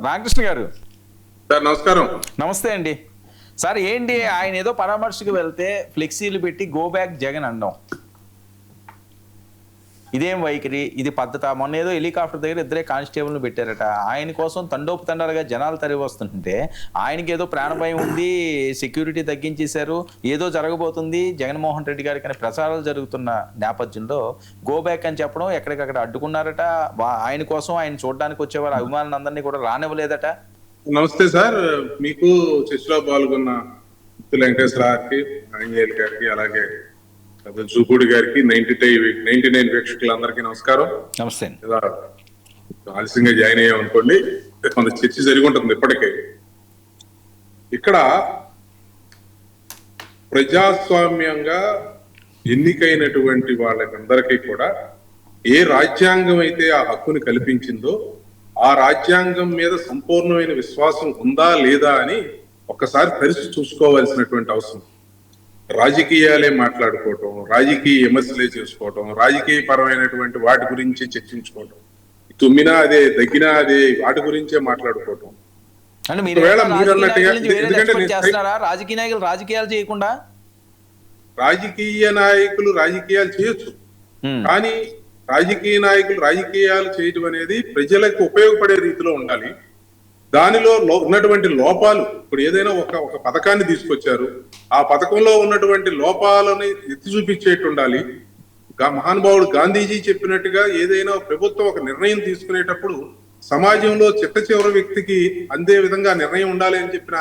రామకృష్ణ గారు సార్ నమస్కారం. నమస్తే అండి. సార్ ఏంటి ఆయన ఏదో పరామర్శకు వెళ్తే ఫ్లెక్సీలు పెట్టి గో బ్యాక్ జగన్ అనడం, ఇదేం వైఖరి, ఇది పద్ధత? మొన్న ఏదో హెలికాప్టర్ దగ్గర ఇద్దరే కానిస్టేబుల్ని పెట్టారట, ఆయన కోసం తండోపతండాలుగా జనాలు తరలి వస్తుంటే ఆయనకి ఏదో ప్రాణభయం ఉంది, సెక్యూరిటీ తగ్గించేశారు, ఏదో జరగబోతుంది జగన్మోహన్ రెడ్డి గారికి అని ప్రచారాలు జరుగుతున్న నేపథ్యంలో గో బ్యాక్ అని చెప్పడం ఎక్కడికక్కడ అడ్డుకున్నారట. ఆయన కోసం ఆయన చూడడానికి వచ్చేవారు అభిమానులందరినీ కూడా రానివ్వలేదట. నమస్తే సార్, మీకు చర్చలో పాల్గొన్న వెంకటేశ్వర గారికి, ఆంజనేయులు గారికి, అలాగే జూపూడి గారికి, 99 వీక్షకులందరికీ నమస్కారం. నమస్తే. ఆలస్యంగా జాయిన్ అయ్యాం అనుకోండి, కొంత చర్చ జరిగి ఉంటుంది. ఇప్పటికే ఇక్కడ ప్రజాస్వామ్యంగా ఎన్నికైనటువంటి వాళ్ళకందరికీ కూడా ఏ రాజ్యాంగం అయితే ఆ హక్కుని కల్పించిందో ఆ రాజ్యాంగం మీద సంపూర్ణమైన విశ్వాసం ఉందా లేదా అని ఒక్కసారి పరిస్థితి చూసుకోవాల్సినటువంటి అవసరం. రాజకీయాలే మాట్లాడుకోవటం, రాజకీయ విమర్శలే చేసుకోవటం, రాజకీయ పరమైనటువంటి వాటి గురించి చర్చించుకోవటం, తుమ్మినా అదే దగ్గినా అదే వాటి గురించే మాట్లాడుకోవటం. రాజకీయ నాయకులు రాజకీయాలు చేయకుండా రాజకీయ నాయకులు రాజకీయాలు చేయొచ్చు, కానీ రాజకీయ నాయకులు రాజకీయాలు చేయటం అనేది ప్రజలకు ఉపయోగపడే రీతిలో ఉండాలి. దానిలో ఉన్నటువంటి లోపాలు, ఇప్పుడు ఏదైనా ఒక పథకాన్ని తీసుకొచ్చారు, ఆ పథకంలో ఉన్నటువంటి లోపాలని ఎత్తి చూపించేట్టు ఉండాలి. మహానుభావుడు గాంధీజీ చెప్పినట్టుగా ఏదైనా ప్రభుత్వం ఒక నిర్ణయం తీసుకునేటప్పుడు సమాజంలో చిట్ట చివరి వ్యక్తికి అందే విధంగా నిర్ణయం ఉండాలి అని చెప్పిన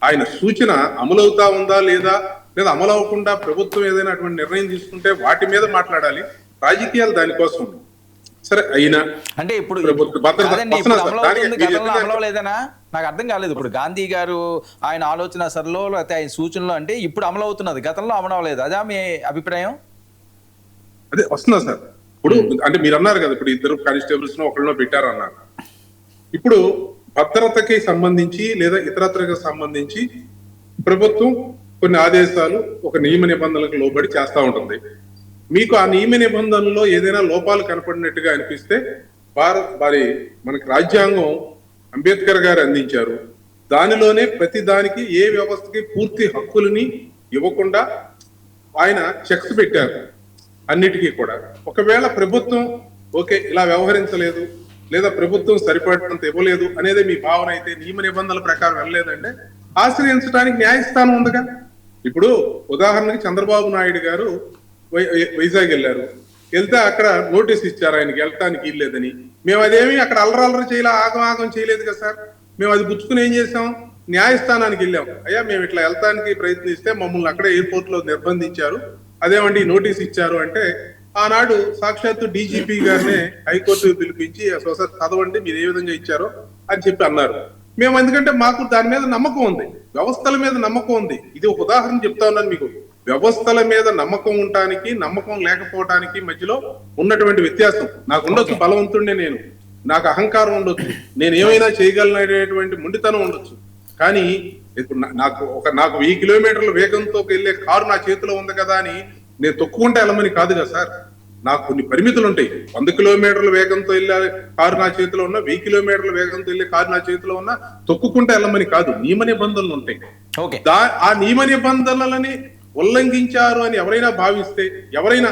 ఆయన సూచన అమలవుతా ఉందా లేదా అమలు అవ్వకుండా ప్రభుత్వం ఏదైనా అటువంటి నిర్ణయం తీసుకుంటే వాటి మీద మాట్లాడాలి. రాజకీయాలు దానికోసం. సరే అయినా అంటే ఇప్పుడు లేదనా నాకు అర్థం కాలేదు. ఇప్పుడు గాంధీ గారు ఆయన ఆలోచన సరలో లేకపోతే ఆయన సూచనలు అంటే ఇప్పుడు అమలు అవుతున్నది, గతంలో అమలవలేదు, అదా మీ అభిప్రాయం? అదే వస్తుందా సార్? ఇప్పుడు అంటే మీరు అన్నారు కదా, ఇప్పుడు ఇద్దరు కానిస్టేబుల్స్ ఒకళ్ళలో పెట్టారు అన్నారు. ఇప్పుడు భద్రతకి సంబంధించి లేదా ఇతరత్రకు సంబంధించి ప్రభుత్వం కొన్ని ఆదేశాలు, ఒక నియమ నిబంధనలకు లోబడి చేస్తూ ఉంటుంది. మీకు ఆ నియమ నిబంధనలో ఏదైనా లోపాలు కనపడినట్టుగా అనిపిస్తే వారి మనకి రాజ్యాంగం అంబేద్కర్ గారు అందించారు, దానిలోనే ప్రతి దానికి ఏ వ్యవస్థకి పూర్తి హక్కులని ఇవ్వకుండా ఆయన చెక్స్ పెట్టారు అన్నిటికీ కూడా. ఒకవేళ ప్రభుత్వం ఓకే ఇలా వ్యవహరించలేదు లేదా ప్రభుత్వం సరిపడినంత ఇవ్వలేదు అనేది మీ భావన అయితే, నియమ నిబంధనల ప్రకారం వెళ్ళలేదంటే ఆశ్రయించడానికి న్యాయస్థానం ఉందిగా. ఇప్పుడు ఉదాహరణకి చంద్రబాబు నాయుడు గారు వైజాగ్ వెళ్ళారు, వెళ్తే అక్కడ నోటీస్ ఇచ్చారు ఆయనకి వెళ్ళటానికి ఇల్లేదని. మేము అదేమి అక్కడ అల్లరల్లరి చేయలే, ఆగం చేయలేదు కదా సార్. మేము అది పుచ్చుకుని ఏం చేసాం, న్యాయస్థానానికి వెళ్ళాం. అయ్యా మేము ఇట్లా వెళ్తానికి ప్రయత్నిస్తే మమ్మల్ని అక్కడే ఎయిర్పోర్ట్ లో నిర్బంధించారు, అదేమండి నోటీస్ ఇచ్చారు అంటే ఆనాడు సాక్షాత్తు డీజీపీ గారినే హైకోర్టు పిలిపించి చదవండి మీరు ఏ విధంగా ఇచ్చారో అని చెప్పి అన్నారు. మేము ఎందుకంటే మాకు దాని మీద నమ్మకం ఉంది, వ్యవస్థల మీద నమ్మకం ఉంది. ఇది ఒక ఉదాహరణ చెప్తా ఉన్నాను మీకు. వ్యవస్థల మీద నమ్మకం ఉండటానికి నమ్మకం లేకపోవటానికి మధ్యలో ఉన్నటువంటి వ్యత్యాసం. నాకు ఉండొచ్చు బలవంతుడినే నేను, నాకు అహంకారం ఉండొచ్చు, నేను ఏమైనా చేయగలనేటువంటి మొండితనం ఉండొచ్చు, కానీ ఇప్పుడు నాకు 1000 కిలోమీటర్ల వేగంతో వెళ్ళే కారు నా చేతిలో ఉంది కదా అని నేను తొక్కుకుంటే వెళ్ళమని కాదు కదా సార్. నాకు కొన్ని పరిమితులు ఉంటాయి. 100 కిలోమీటర్ల వేగంతో వెళ్ళే కారు నా చేతిలో ఉన్న, 1000 కిలోమీటర్ల వేగంతో వెళ్ళే కారు నా చేతిలో ఉన్న తొక్కుకుంటే వెళ్ళమని కాదు, నియమ నిబంధనలు ఉంటాయి. ఆ నియమ నిబంధనలని ఉల్లంఘించారు అని ఎవరైనా భావిస్తే, ఎవరైనా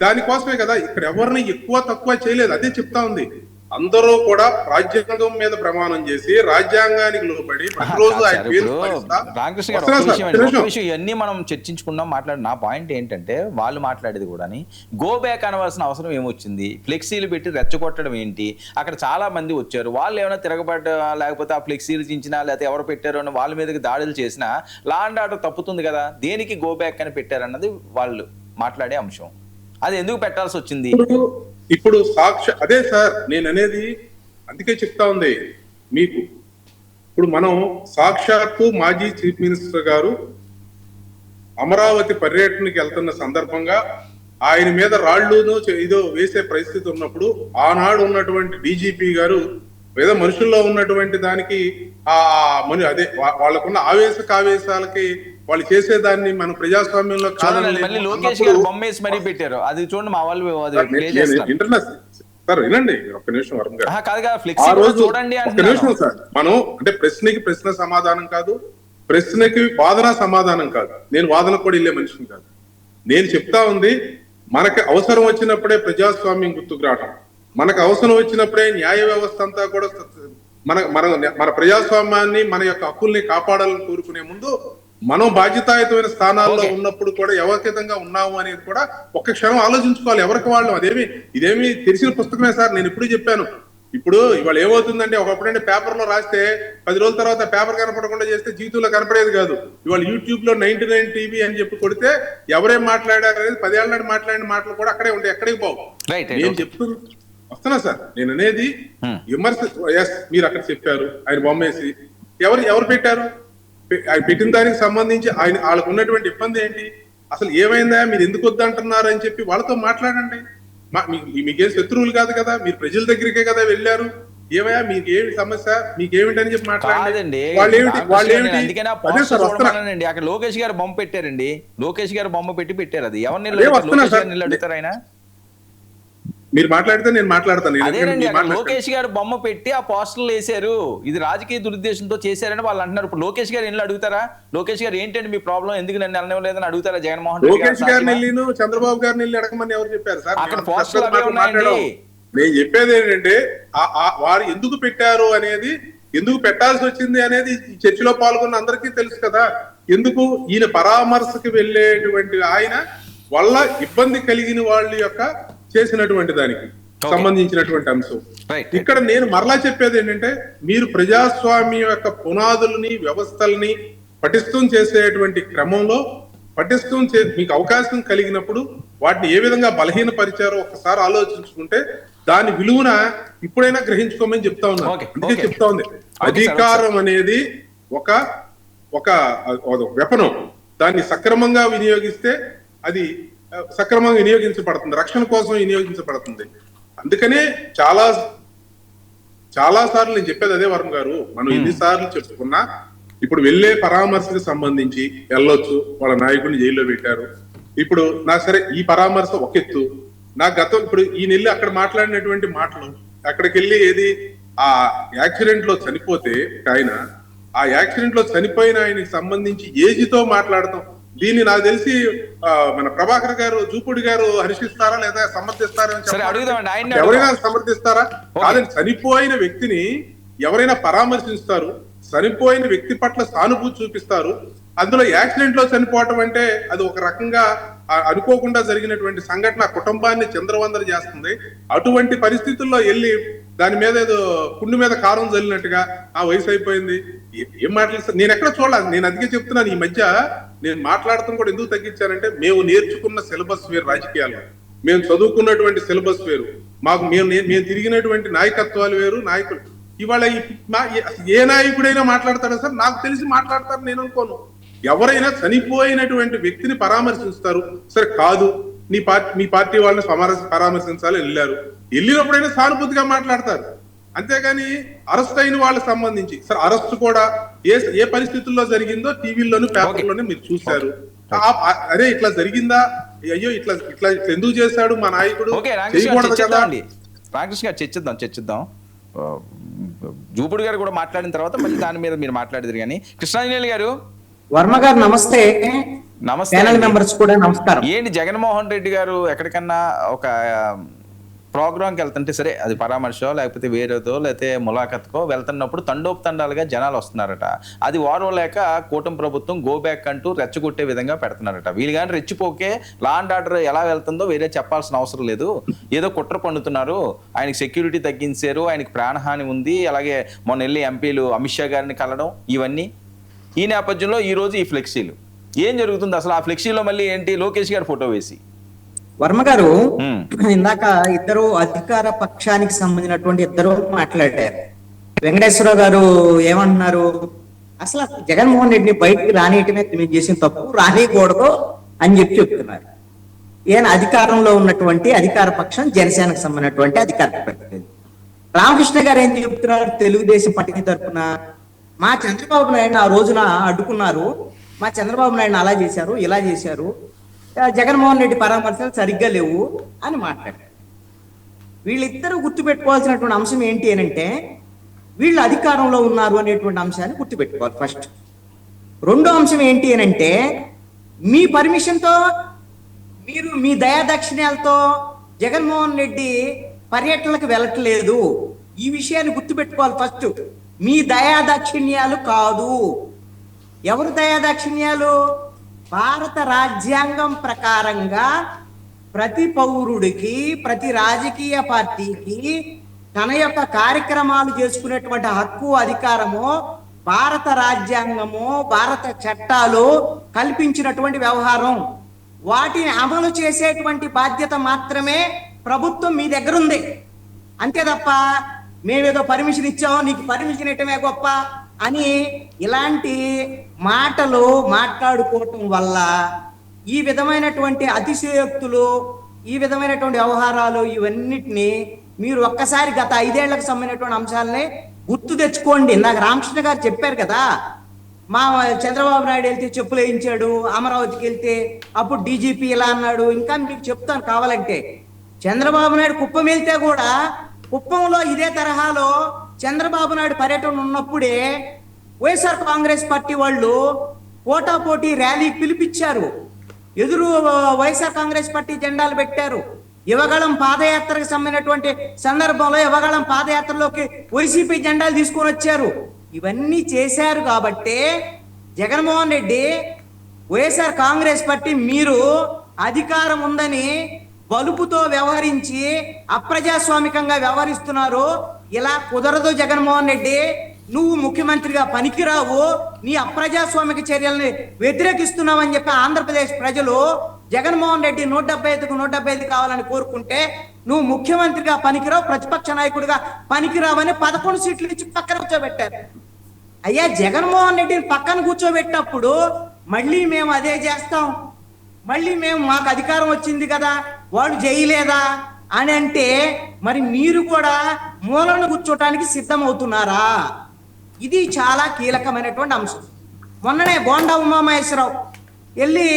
దానికోసమే కదా ఇక్కడ ఎవరిని ఎక్కువ తక్కువ చేయలేదు. అదే చెప్తా ఉంది, అందరూ కూడా రాజ్యాంగం మీద ప్రమాణం చేసి రాజ్యాంగానికి లోబడి ప్రతిరోజు రామకృష్ణ గారు ఇవన్నీ మనం చర్చించుకున్నాం, నా పాయింట్ ఏంటంటే వాళ్ళు మాట్లాడేది కూడా గో బ్యాక్ అనవలసిన అవసరం ఏమొచ్చింది? ఫ్లెక్సీలు పెట్టి రెచ్చగొట్టడం ఏంటి? అక్కడ చాలా మంది వచ్చారు, వాళ్ళు ఏమైనా తిరగబడ్డ లేకపోతే ఆ ఫ్లెక్సీలు చించినా లేకపోతే ఎవరు పెట్టారో అని వాళ్ళ మీదకి దాడులు చేసినా లా అండ్ ఆర్డర్ తప్పుతుంది కదా. దేనికి గో బ్యాక్ అని పెట్టారన్నది వాళ్ళు మాట్లాడే అంశం. అది ఎందుకు పెట్టాల్సి వచ్చింది? ఇప్పుడు అదే సార్ నేను అనేది, అందుకే చెప్తా ఉంది మీకు. ఇప్పుడు మనం సాక్షాత్తు మాజీ చీఫ్ మినిస్టర్ గారు అమరావతి పర్యటనకి వెళ్తున్న సందర్భంగా ఆయన మీద రాళ్లును ఏదో వేసే పరిస్థితి ఉన్నప్పుడు ఆనాడు ఉన్నటువంటి డీజీపీ గారు ఏదో మనుషుల్లో ఉన్నటువంటి దానికి అదే వాళ్ళకున్న ఆవేశాలకి వాళ్ళు చేసేదాన్ని మనం ప్రజాస్వామ్యంలో లోకేష్ బొమ్మేసి మరీ పెట్టారు. అది చూడండి మా వాళ్ళు సార్ వినండి ఒక్క నిమిషం వరం గారు. కాదుగా ఆ ఫ్లెక్సీ రోజు చూడండి ఒక్క నిమిషం సార్, మనం అంటే ప్రశ్నకి ప్రశ్న సమాధానం కాదు, ప్రశ్నకి వాదన సమాధానం కాదు. నేను వాదన కూడా వెళ్ళే మనిషిని కాదు. నేను చెప్తా ఉంది, మనకి అవసరం వచ్చినప్పుడే ప్రజాస్వామ్యం గుర్తుకు రావటం, మనకు అవసరం వచ్చినప్పుడే న్యాయ వ్యవస్థ అంతా కూడా మన మన మన ప్రజాస్వామ్యాన్ని, మన యొక్క హక్కుల్ని కాపాడాలని కోరుకునే ముందు మనం బాధ్యతాయుతమైన స్థానాల్లో ఉన్నప్పుడు కూడా ఎవరికితంగా ఉన్నాము అనేది కూడా ఒక్క క్షణం ఆలోచించుకోవాలి ఎవరికి వాళ్ళు. ఇదేమి తెలిసిన పుస్తకమే సార్. నేను ఇప్పుడు చెప్పాను, ఇప్పుడు ఇవాళ ఏమవుతుందంటే ఒకప్పుడంటే పేపర్ లో రాస్తే 10 రోజుల తర్వాత పేపర్ కనపడకుండా చేస్తే జీవితంలో కనపడేది కాదు. ఇవాళ యూట్యూబ్ లో 99 టీవీ అని చెప్పి కొడితే ఎవరేం మాట్లాడారు అనేది 10 ఏళ్ళ నాటి మాట్లాడిన మాటలు కూడా అక్కడే ఉంటాయి, ఎక్కడికి పోవు. నేను చెప్తున్నా వస్తున్నా సార్, నేను అనేది విమర్శ. మీరు అక్కడ చెప్పారు ఆయన బొమ్మేసి, ఎవరు పెట్టారు? ఆయన పెట్టిన దానికి సంబంధించి వాళ్ళకు ఉన్నటువంటి ఇబ్బంది ఏంటి, అసలు ఏమైందా, మీరు ఎందుకు వద్దంటున్నారు అని చెప్పి వాళ్ళతో మాట్లాడండి. మీకేం శత్రువులు కాదు కదా, మీరు ప్రజల దగ్గరికే కదా వెళ్ళారు. ఏమయ్యా మీకేమి సమస్య, మీకేమిటని చెప్పి మాట్లాడండి. అక్కడ లోకేష్ గారు బొమ్మ పెట్టారండి, లోకేష్ గారు బొమ్మ పెట్టారు. అది ఎవరిని అడుగుతారు ఆయన? మీరు మాట్లాడితే నేను మాట్లాడతాను. అదేనండి, లోకేష్ గారు బొమ్మ పెట్టి ఆ పోస్టర్లు వేశారు, ఇది రాజకీయ దురుద్దేశంతో చేశారని వాళ్ళు అంటున్నారు. ఇప్పుడు లోకేష్ గారు ఇల్లు అడుగుతారా? లోకేష్ గారు ఏంటంటే మీ ప్రాబ్లం, ఎందుకు నన్ను వెళ్ళలేదని అడుగుతారా జగన్మోహన్ రెడ్డి? లోకేష్ గారిని వెళ్ళి చంద్రబాబు గారిని వెళ్ళి అడగమని ఎవరు చెప్పారు సార్? అక్కడ పోస్టర్లు అవే ఉన్నాయండి. నేను చెప్పేది ఏంటంటే వారు ఎందుకు పెట్టారు అనేది, ఎందుకు పెట్టాల్సి వచ్చింది అనేది చర్చలో పాల్గొన్న అందరికీ తెలుసు కదా. ఎందుకు ఈయన పరామర్శకు వెళ్ళేటువంటి ఆయన వల్ల ఇబ్బంది కలిగిన వాళ్ళ యొక్క చేసినటువంటి దానికి సంబంధించినటువంటి అంశం. ఇక్కడ నేను మరలా చెప్పేది ఏంటంటే, మీరు ప్రజాస్వామ్యం యొక్క పునాదుల్ని, వ్యవస్థల్ని పటిష్టం చేసేటువంటి క్రమంలో మీకు అవకాశం కలిగినప్పుడు వాటిని ఏ విధంగా బలహీనపరిచారో ఒకసారి ఆలోచించుకుంటే దాని విలువన ఇప్పుడైనా గ్రహించుకోమని చెప్తా ఉన్నాను. అందుకే చెప్తా ఉంది, అధికారం అనేది ఒక వెపనం. దాన్ని సక్రమంగా వినియోగిస్తే అది సక్రమంగా వినియోగించబడుతుంది, రక్షణ కోసం వినియోగించబడుతుంది. అందుకనే చాలా సార్లు నేను చెప్పేది అదే వరం గారు, మనం ఎన్నిసార్లు చెప్పుకున్నా ఇప్పుడు వెళ్ళే పరామర్శకు సంబంధించి వెళ్ళొచ్చు, వాళ్ళ నాయకుడిని జైల్లో పెట్టారు. ఇప్పుడు సరే ఈ పరామర్శ ఒక ఎత్తు, గతం ఇప్పుడు ఈ నెల్లి అక్కడ మాట్లాడినటువంటి మాటలు, అక్కడికి వెళ్ళి ఏది ఆ యాక్సిడెంట్ లో చనిపోతే ఆయన, ఆ యాక్సిడెంట్ లో చనిపోయిన ఆయనకి సంబంధించి ఏజితో మాట్లాడతాం. దీన్ని నాకు తెలిసి మన ప్రభాకర్ గారు, జూపుడి గారు హర్షిస్తారా లేదా సమర్థిస్తారా? ఎవరైనా సమర్థిస్తారా? కాదని చనిపోయిన వ్యక్తిని ఎవరైనా పరామర్శిస్తారు, చనిపోయిన వ్యక్తి పట్ల సానుభూతి చూపిస్తారు. అందులో యాక్సిడెంట్ లో చనిపోవటం అంటే అది ఒక రకంగా అనుకోకుండా జరిగినటువంటి సంఘటన, కుటుంబాన్ని చిందరవందర చేస్తుంది. అటువంటి పరిస్థితుల్లో వెళ్ళి దాని మీద ఏదో కుండు మీద కారం చల్లినట్టుగా ఆ వయసు అయిపోయింది ఏం మాట్లాడుతారు? నేను ఎక్కడ చూడాలి, నేను అందుకే చెప్తున్నాను. ఈ మధ్య నేను మాట్లాడటం కూడా ఎందుకు తగ్గించానంటే, మేము నేర్చుకున్న సిలబస్ వేరు, రాజకీయాల్లో మేము చదువుకున్నటువంటి సిలబస్ వేరు, మేము తిరిగినటువంటి నాయకత్వాలు వేరు, నాయకులు. ఇవాళ ఏ నాయకుడైనా మాట్లాడతాడా సార్? నాకు తెలిసి మాట్లాడతారు నేను అనుకోను. ఎవరైనా చనిపోయినటువంటి వ్యక్తిని పరామర్శిస్తారు, సరే కాదు మీ పార్టీ వాళ్ళని పరామర్శించాలి వెళ్ళినప్పుడైనా సానుభూతిగా మాట్లాడతారు. అంతేగాని అరెస్ట్ అయిన వాళ్ళకి సంబంధించి సార్ అరెస్ట్ కూడా ఏ పరిస్థితుల్లో జరిగిందో టీవీల్లోనూ పేపర్లోనే మీరు చూశారు. అదే ఇట్లా జరిగిందా, అయ్యో ఇట్లా ఎందుకు చేశాడు మా నాయకుడు, రామకృష్ణ గారు చర్చిద్దాం. జూపుడు గారు కూడా మాట్లాడిన తర్వాత మళ్ళీ దాని మీద మీరు మాట్లాడేది. కానీ కృష్ణాంజనేయులు గారు, వర్మ గారు నమస్తే. మెంబర్స్ కూడా నమస్కారం. ఏంటి జగన్మోహన్ రెడ్డి గారు ఎక్కడికన్నా ఒక ప్రోగ్రామ్కి వెళ్తుంటే, సరే అది పరామర్శో లేకపోతే వేరేదో లేకపోతే ములాఖత్కో వెళ్తున్నప్పుడు తండోపతండాలుగా జనాలు వస్తున్నారట. అది వారం లేక కూటమి ప్రభుత్వం గో బ్యాక్ అంటూ రెచ్చగొట్టే విధంగా పెడుతున్నారట. వీళ్ళు కానీ రెచ్చిపోకే లా అండ్ ఆర్డర్ ఎలా వెళ్తుందో వేరే చెప్పాల్సిన అవసరం లేదు, ఏదో కుట్ర పండుతున్నారు, ఆయనకి సెక్యూరిటీ తగ్గించారు, ఆయనకి ప్రాణహాని ఉంది, అలాగే మొన్న వెళ్ళి ఎంపీలు అమిత్ షా గారిని కలవడం, ఇవన్నీ ఈ నేపథ్యంలో ఈరోజు ఈ ఫ్లెక్సీలు ఏం జరుగుతుంది అసలు? ఆ ఫ్లెక్సీలో మళ్ళీ ఏంటి, లోకేష్ గారు ఫోటో వేసి. వర్మ గారు, ఇందాక ఇద్దరు అధికార పక్షానికి సంబంధించినటువంటి ఇద్దరు మాట్లాడారు. వెంకటేశ్వరరావు గారు ఏమంటున్నారు, అసలు జగన్మోహన్ రెడ్డిని బయటికి రానియటమే మేము చేసిన తప్పు, రానియకూడదు అని చెప్తున్నారు. ఈయన అధికారంలో ఉన్నటువంటి అధికార పక్షం జనసేనకు సంబంధించినటువంటి అధికార ప్రతినిధి. రామకృష్ణ గారు ఏం చెప్తున్నారు, తెలుగుదేశం పార్టీ తరఫున మా చంద్రబాబు నాయుడు ఆ రోజున అడ్డుకున్నారు, మా చంద్రబాబు నాయుడు అలా చేశారు, ఇలా చేశారు, జగన్మోహన్ రెడ్డి పరామర్శలు సరిగ్గా లేవు అని మాట్లాడారు. వీళ్ళిద్దరూ గుర్తుపెట్టుకోవాల్సినటువంటి అంశం ఏంటి అని అంటే, వీళ్ళు అధికారంలో ఉన్నారు అనేటువంటి అంశాన్ని గుర్తుపెట్టుకోవాలి ఫస్ట్. రెండో అంశం ఏంటి అని అంటే, మీ పర్మిషన్తో మీరు మీ దయాదాక్షిణ్యాలతో జగన్మోహన్ రెడ్డి పర్యటనలకు వెళ్ళట్లేదు. ఈ విషయాన్ని గుర్తుపెట్టుకోవాలి ఫస్ట్. మీ దయాదాక్షిణ్యాలు కాదు. ఎవరు దయాదాక్షిణ్యాలు? భారత రాజ్యాంగం ప్రకారంగా ప్రతి పౌరుడికి, ప్రతి రాజకీయ పార్టీకి తన యొక్క కార్యక్రమాలు చేసుకునేటువంటి హక్కు, అధికారము భారత రాజ్యాంగము, భారత చట్టాలు కల్పించినటువంటి వ్యవహారం. వాటిని అమలు చేసేటువంటి బాధ్యత మాత్రమే ప్రభుత్వం మీ దగ్గర ఉంది. అంతే తప్ప మేమేదో పర్మిషన్ ఇచ్చాము, నీకు పర్మిషన్ ఇవ్వటమే గొప్ప అని ఇలాంటి మాటలు మాట్లాడుకోవటం వల్ల ఈ విధమైనటువంటి అతిశయోక్తులు, ఈ విధమైనటువంటి వ్యవహారాలు, ఇవన్నిటినీ మీరు ఒక్కసారి గత 5 ఏళ్లకు సంబంధించినటువంటి అంశాలని గుర్తు తెచ్చుకోండి. నాకు రామకృష్ణ గారు చెప్పారు కదా, మా చంద్రబాబు నాయుడు వెళ్తే చెప్పులు వేయించాడు, అమరావతికి వెళ్తే అప్పుడు డీజీపీ ఇలా అన్నాడు. ఇంకా మీకు చెప్తాను కావాలంటే. చంద్రబాబు నాయుడు కుప్పం వెళ్తే కూడా, కుప్పంలో ఇదే తరహాలో చంద్రబాబు నాయుడు పర్యటన ఉన్నప్పుడే వైఎస్ఆర్ కాంగ్రెస్ పార్టీ వాళ్ళు పోటాపోటీ ర్యాలీ పిలిపించారు. ఎదురు వైఎస్ఆర్ కాంగ్రెస్ పార్టీ జెండాలు పెట్టారు. యువగళం పాదయాత్రకు సంబంధించినటువంటి సందర్భంలో యువగళం పాదయాత్రలోకి వైసీపీ జెండాలు తీసుకొని వచ్చారు. ఇవన్నీ చేశారు కాబట్టే జగన్మోహన్ రెడ్డి, వైఎస్ఆర్ కాంగ్రెస్ పార్టీ మీరు అధికారం ఉందని బలుపుతో వ్యవహరించి అప్రజాస్వామికంగా వ్యవహరిస్తున్నారు. ఇలా కుదరదు జగన్మోహన్ రెడ్డి, నువ్వు ముఖ్యమంత్రిగా పనికిరావు, నీ అప్రజాస్వామిక చర్యల్ని వ్యతిరేకిస్తున్నావని చెప్పి ఆంధ్రప్రదేశ్ ప్రజలు జగన్మోహన్ రెడ్డి 175కు 175 కావాలని కోరుకుంటే, నువ్వు ముఖ్యమంత్రిగా పనికిరావు, ప్రతిపక్ష నాయకుడిగా పనికిరావని 11 సీట్లు ఇచ్చి పక్కన కూర్చోబెట్టారు. అయ్యా, జగన్మోహన్ రెడ్డిని పక్కన కూర్చోబెట్టినప్పుడు మళ్ళీ మేము అదే చేస్తాం, మళ్ళీ మేము మాకు అధికారం వచ్చింది కదా వాడు చేయలేదా అని అంటే, మరి మీరు కూడా మూలను కూర్చోటానికి సిద్ధమవుతున్నారా? ఇది చాలా కీలకమైనటువంటి అంశం. మొన్ననే బోండా ఉమామహేశ్వరరావు వెళ్ళి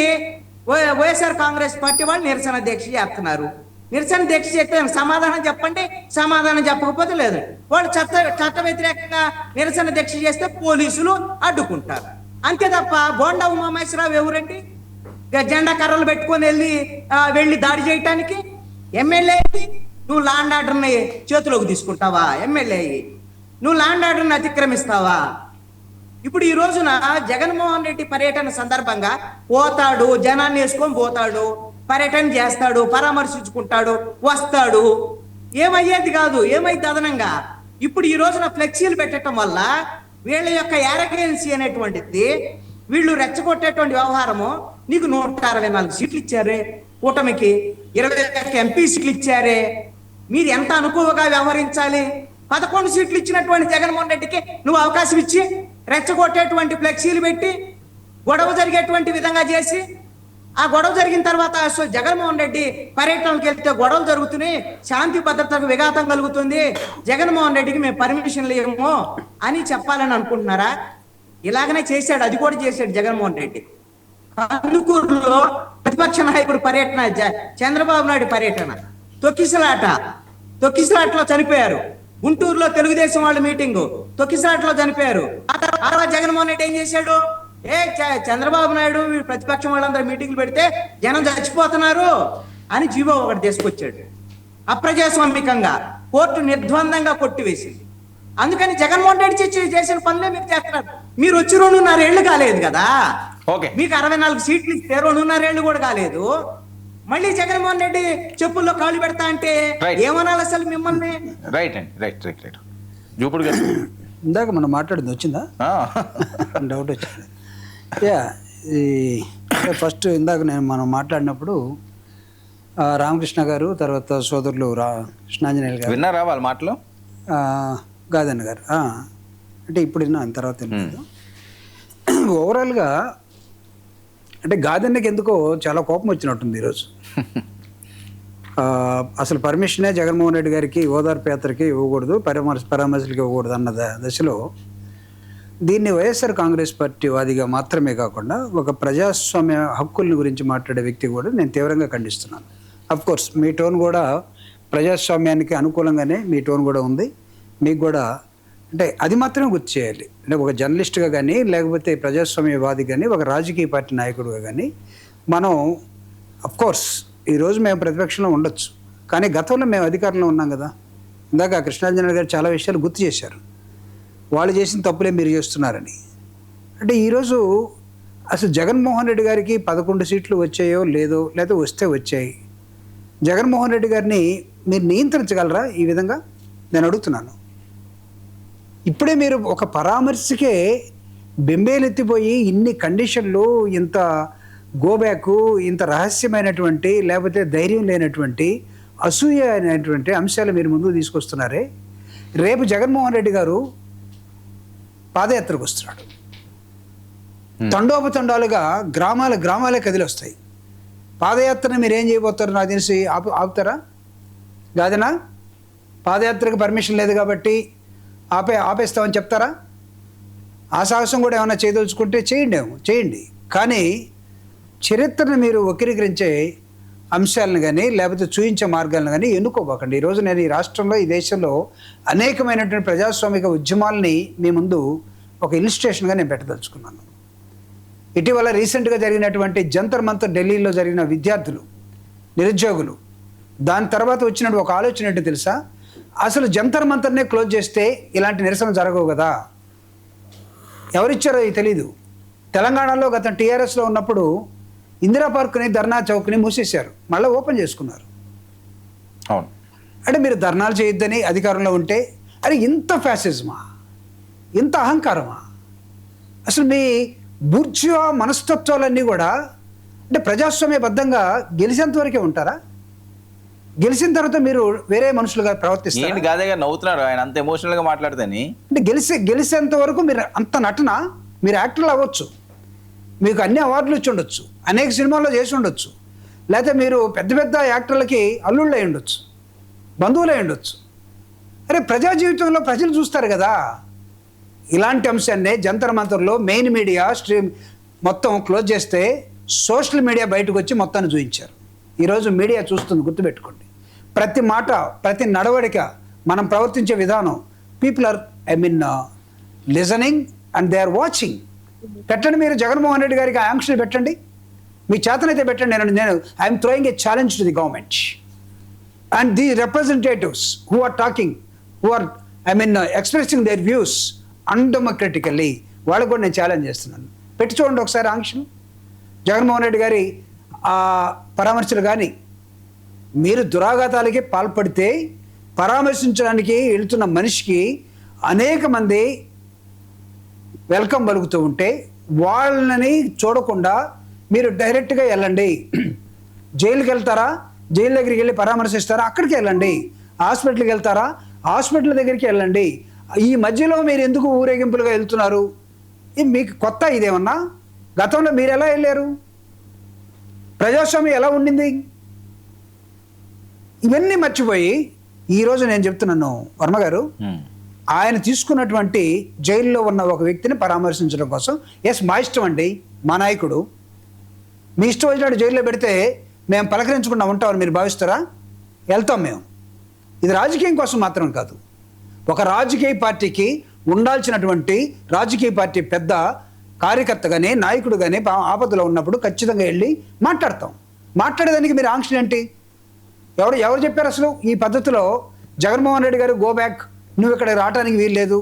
వైఎస్ఆర్ కాంగ్రెస్ పార్టీ వాళ్ళు నిరసన దీక్ష చేస్తున్నారు. నిరసన దీక్ష చేస్తే సమాధానం చెప్పండి, సమాధానం చెప్పకపోతే లేదు. వాళ్ళు చట్ట వ్యతిరేకంగా నిరసన దీక్ష చేస్తే పోలీసులు అడ్డుకుంటారు. అంతే తప్ప బోండా ఉమామహేశ్వరరావు ఎవరండి జెండా కర్రలు పెట్టుకొని వెళ్ళి దాడి చేయటానికి? ఎమ్మెల్యే నువ్వు ల్యాండ్ ఆర్డర్ని చేతిలోకి తీసుకుంటావా? ఎమ్మెల్యే నువ్వు ల్యాండ్ ఆర్డర్ని అతిక్రమిస్తావా? ఇప్పుడు ఈ రోజున జగన్మోహన్ రెడ్డి పర్యటన సందర్భంగా పోతాడు, జనాన్ని వేసుకొని పోతాడు, పర్యటన చేస్తాడు, పరామర్శించుకుంటాడు, వస్తాడు, ఏమయ్యేది కాదు. ఏమైంది అదనంగా ఇప్పుడు ఈ రోజున ఫ్లెక్సీలు పెట్టడం వల్ల వీళ్ళ యొక్క యారగెన్సీ అనేటువంటిది, వీళ్ళు రెచ్చగొట్టేటువంటి వ్యవహారము. నీకు 164 సీట్లు ఇచ్చారే కూటమికి, 21 ఎంపీ సీట్లు ఇచ్చారే, మీరు ఎంత అనుకువగా వ్యవహరించాలి? 11 సీట్లు ఇచ్చినటువంటి జగన్మోహన్ రెడ్డికి నువ్వు అవకాశం ఇచ్చి రెచ్చగొట్టేటువంటి ఫ్లెక్సీలు పెట్టి గొడవ జరిగేటువంటి విధంగా చేసి, ఆ గొడవ జరిగిన తర్వాత జగన్మోహన్ రెడ్డి పర్యటనకు వెళ్తే గొడవలు జరుగుతున్నాయి, శాంతి భద్రతకు విఘాతం కలుగుతుంది, జగన్మోహన్ రెడ్డికి మేము పర్మిషన్లు ఇవ్వము అని చెప్పాలని అనుకుంటున్నారా? ఇలాగనే చేశాడు, అది కూడా చేశాడు జగన్మోహన్ రెడ్డి. కందుకూరులో ప్రతిపక్ష నాయకుడు పర్యటన, చంద్రబాబు నాయుడు పర్యటన, తొక్కిసలాటలో చనిపోయారు. గుంటూరులో తెలుగుదేశం వాళ్ళ మీటింగు, తొక్కిసలాటలో చనిపోయారు. ఆ తర్వాత జగన్మోహన్ రెడ్డి ఏం చేశాడు? చంద్రబాబు నాయుడు ప్రతిపక్షం వాళ్ళందరూ మీటింగ్లు పెడితే జనం చచ్చిపోతున్నారు అని జీవో ఒకటి తీసుకొచ్చాడు. అప్రజాస్వామికంగా కోర్టు నిర్ద్వందంగా కొట్టివేసింది. అందుకని జగన్మోహన్ రెడ్డి చేసిన పనులే మీరు చేస్తున్నారు. మీరు వచ్చి 2.5 ఏళ్ళు కాలేదు కదా, మీకు 64 సీట్లు ఇస్తే 2.5 ఏళ్ళు కూడా కాలేదు. మళ్ళీ జగన్మోహన్ రెడ్డి చెప్పుల్లో కాళ్ళు పెడతా అంటే ఏమనాలి అసలు మిమ్మల్ని? రైట్ అండి, రైట్ రైట్ రైట్. జూపుడు గారు ఇందాక మనం మాట్లాడింది వచ్చిందా? డౌట్ వచ్చింది. ఫస్ట్ ఇందాక మనం మాట్లాడినప్పుడు రామకృష్ణ గారు, తర్వాత సోదరులు కృష్ణాంజనేయులు గారు విన్నారా వాళ్ళ మాటలు? గాదన్న గారు అంటే ఇప్పుడు విన్నాను, తర్వాత విన్నాను. ఓవరాల్గా అంటే గాదన్నకి ఎందుకో చాలా కోపం వచ్చినట్టుంది ఈరోజు. అసలు పర్మిషనే జగన్మోహన్ రెడ్డి గారికి ఓదార్పు యాత్రకి ఇవ్వకూడదు, పరామర్శలకు ఇవ్వకూడదు అన్న దశలో దీన్ని వైఎస్ఆర్ కాంగ్రెస్ పార్టీ వాదిగా మాత్రమే కాకుండా ఒక ప్రజాస్వామ్య హక్కుల గురించి మాట్లాడే వ్యక్తి కూడా నేను తీవ్రంగా ఖండిస్తున్నాను. అఫ్కోర్స్ మీ టోన్ కూడా ప్రజాస్వామ్యానికి అనుకూలంగానే మీ టోన్ కూడా ఉంది. మీకు కూడా అంటే అది మాత్రమే గుర్తు చేయాలి. అంటే ఒక జర్నలిస్ట్గా కానీ, లేకపోతే ప్రజాస్వామ్యవాది కానీ, ఒక రాజకీయ పార్టీ నాయకుడిగా కానీ మనం అఫ్కోర్స్ ఈరోజు మేము ప్రతిపక్షంలో ఉండొచ్చు, కానీ గతంలో మేము అధికారంలో ఉన్నాం కదా. ఇందాక కృష్ణాంజనేయులు గారు చాలా విషయాలు గుర్తు చేశారు. వాళ్ళు చేసిన తప్పులే మీరు చేస్తున్నారని. అంటే ఈరోజు అసలు జగన్మోహన్ రెడ్డి గారికి 11 సీట్లు వచ్చాయో లేదో, లేదా వస్తే వచ్చాయి, జగన్మోహన్ రెడ్డి గారిని మీరు నియంత్రించగలరా ఈ విధంగా నేను అడుగుతున్నాను. ఇప్పుడే మీరు ఒక పరామర్శకే బెంబేలెత్తిపోయి ఇన్ని కండిషన్లు, ఇంత గోబ్యాక్, ఇంత రహస్యమైనటువంటి లేకపోతే ధైర్యం లేనటువంటి అసూయ అనేటువంటి అంశాలు మీరు ముందుకు తీసుకొస్తున్నారే. రేపు జగన్మోహన్ రెడ్డి గారు పాదయాత్రకు వస్తున్నాడు. తండోపతండాలుగా గ్రామాలే కదిలి వస్తాయి. పాదయాత్రను మీరు ఏం చేయబోతారు నాకు తెలిసి ఆపుతారా? కాదనా? పాదయాత్రకు పర్మిషన్ లేదు కాబట్టి ఆపేస్తామని చెప్తారా? ఆ సాహసం కూడా ఏమైనా చేయదలుచుకుంటే చేయండి. కానీ చరిత్రను మీరు వక్రీకరించే అంశాలను కానీ, లేకపోతే చూయించే మార్గాలను కానీ ఎన్నుకోబోకండి. ఈరోజు నేను ఈ రాష్ట్రంలో, ఈ దేశంలో అనేకమైనటువంటి ప్రజాస్వామిక ఉద్యమాలని మీ ముందు ఒక ఇలిస్ట్రేషన్గా నేను పెట్టదలుచుకున్నాను. ఇటీవల రీసెంట్గా జరిగినటువంటి జంతర్ మంతర్ ఢిల్లీలో జరిగిన విద్యార్థులు, నిరుద్యోగులు, దాని తర్వాత వచ్చినట్టు ఒక ఆలోచన ఏంటో తెలుసా? అసలు జంతర్ మంతర్నే క్లోజ్ చేస్తే ఇలాంటి నిరసన జరగవు కదా. ఎవరిచ్చారో తెలీదు. తెలంగాణలో గత టీఆర్ఎస్లో ఉన్నప్పుడు ఇందిరా పార్క్ని, ధర్నా చౌక్ని మూసేశారు, మళ్ళీ ఓపెన్ చేసుకున్నారు. అవును. అంటే మీరు ధర్నాలు చేయొద్దని అధికారంలో ఉంటే, అరే ఇంత ఫ్యాసిజమా, ఇంత అహంకారమా? అసలు మీ బూర్జువా మనస్తత్వాలన్నీ కూడా అంటే ప్రజాస్వామ్యబద్ధంగా గెలిచేంత వరకే ఉంటారా? గెలిచిన తర్వాత మీరు వేరే మనుషులుగా ప్రవర్తిస్తారు. గాదగా నవ్వుతున్నారు ఆయన అంత ఎమోషనల్గా మాట్లాడితేని. అంటే గెలిచేంత వరకు మీరు అంత నటన, మీరు యాక్టర్లు అవ్వచ్చు, మీకు అన్ని అవార్డులు ఇచ్చి ఉండొచ్చు, అనేక సినిమాల్లో చేసి ఉండొచ్చు, లేకపోతే మీరు పెద్ద పెద్ద యాక్టర్లకి అల్లుళ్ళు అయి ఉండొచ్చు, బంధువులు అయి ఉండొచ్చు. అరే ప్రజా జీవితంలో ప్రజలు చూస్తారు కదా. ఇలాంటి అంశాన్ని జంతర్ మంతర్లో మెయిన్ మీడియా స్ట్రీమ్ మొత్తం క్లోజ్ చేస్తే సోషల్ మీడియా బయటకు వచ్చి మొత్తాన్ని చూపించారు. ఈరోజు మీడియా చూస్తుంది, గుర్తుపెట్టుకోండి. ప్రతి మాట, ప్రతి నడవడిక, మనం ప్రవర్తించే విధానం, people are listening and they are watching. పెట్టండి, మీరు జగన్మోహన్ రెడ్డి గారికి ఆంక్షలు పెట్టండి, మీ చేతనైతే పెట్టండి. నేను I'm throwing a challenge to the government and the representatives who are talking, who are expressing their views undemocratically, వాళ్ళకు కూడా నేను ఛాలెంజ్ చేస్తున్నాను. పెట్టి చూడండి ఒకసారి ఆంక్షలు. జగన్మోహన్ రెడ్డి గారి పరామర్శలు కానీ, మీరు దురాఘాతాలకి పాల్పడితే పరామర్శించడానికి వెళ్తున్న మనిషికి అనేక మంది వెల్కమ్ పలుకుతూ ఉంటే వాళ్ళని చూడకుండా మీరు డైరెక్ట్గా వెళ్ళండి. జైలుకి వెళ్తారా, జైలు దగ్గరికి వెళ్ళి పరామర్శిస్తారా, అక్కడికి వెళ్ళండి. హాస్పిటల్కి వెళ్తారా, హాస్పిటల్ దగ్గరికి వెళ్ళండి. ఈ మధ్యలో మీరు ఎందుకు ఊరేగింపులుగా వెళ్తున్నారు? మీకు కొత్త ఇదేమన్నా? గతంలో మీరు ఎలా వెళ్ళారు? ప్రజాస్వామ్యం ఎలా ఉండింది? ఇవన్నీ మర్చిపోయి ఈరోజు నేను చెప్తున్నాను వర్మ గారు, ఆయన తీసుకున్నటువంటి జైల్లో ఉన్న ఒక వ్యక్తిని పరామర్శించడం కోసం, ఎస్ మా ఇష్టం అండి, మా నాయకుడు, మీ ఇష్టం వచ్చినట్టు జైల్లో పెడితే మేము పలకరించకుండా ఉంటామని మీరు భావిస్తారా? వెళ్తాం మేము. ఇది రాజకీయం కోసం మాత్రం కాదు. ఒక రాజకీయ పార్టీకి ఉండాల్సినటువంటి రాజకీయ పార్టీ పెద్ద కార్యకర్త కానీ, నాయకుడు కానీ ఆపదలో ఉన్నప్పుడు ఖచ్చితంగా వెళ్ళి మాట్లాడతాం. మాట్లాడేదానికి మీరు ఆంక్షలు ఏంటి? ఎవరు చెప్పారు అసలు ఈ పద్ధతిలో? జగన్మోహన్ రెడ్డి గారు గో బ్యాక్, నువ్వు ఇక్కడ రావడానికి వీలు లేదు.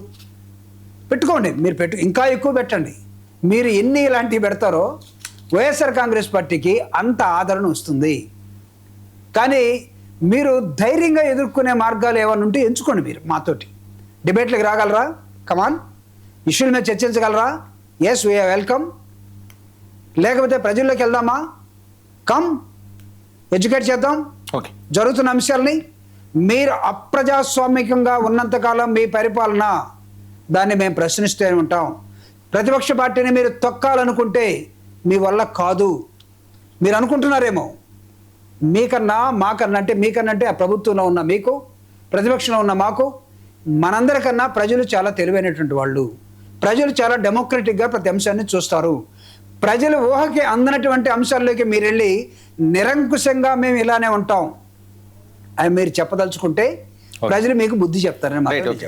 పెట్టుకోండి, మీరు ఇంకా ఎక్కువ పెట్టండి. మీరు ఎన్ని ఇలాంటివి పెడతారో వైఎస్ఆర్ కాంగ్రెస్ పార్టీకి అంత ఆదరణ వస్తుంది. కానీ మీరు ధైర్యంగా ఎదుర్కొనే మార్గాలు ఏమైనా ఉంటే ఎంచుకోండి. మీరు మాతోటి డిబేట్లకు రాగలరా? కమాన్, ఇష్యూల మీద చర్చించగలరా? Yes, we welcome. లేకపోతే ప్రజల్లోకి వెళ్దామా? కమ్, ఎడ్యుకేట్ చేద్దాం ఓకే జరుగుతున్న అంశాలని. మీరు అప్రజాస్వామికంగా ఉన్నంతకాలం మీ పరిపాలన, దాన్ని మేము ప్రశ్నిస్తూనే ఉంటాం. ప్రతిపక్ష పార్టీని మీరు తొక్కాలనుకుంటే మీ వల్ల కాదు. మీరు అనుకుంటున్నారేమో మీకన్నా మాకన్నా, అంటే మీకన్నా అంటే ఆ ప్రభుత్వంలో ఉన్న మీకు, ప్రతిపక్షంలో ఉన్న మాకు, మనందరికన్నా ప్రజలు చాలా తెలివైనటువంటి వాళ్ళు. ప్రజలు చాలా డెమోక్రటిక్గా ప్రతి అంశాన్ని చూస్తారు. ప్రజలు ఊహకి అందనటువంటి అంశాల్లోకి మీరు వెళ్ళి నిరంకుశంగా మేము ఇలానే ఉంటాం అని మీరు చెప్పదలుచుకుంటే ప్రజలు మీకు బుద్ధి చెప్తారని Right, మాత్రం okay.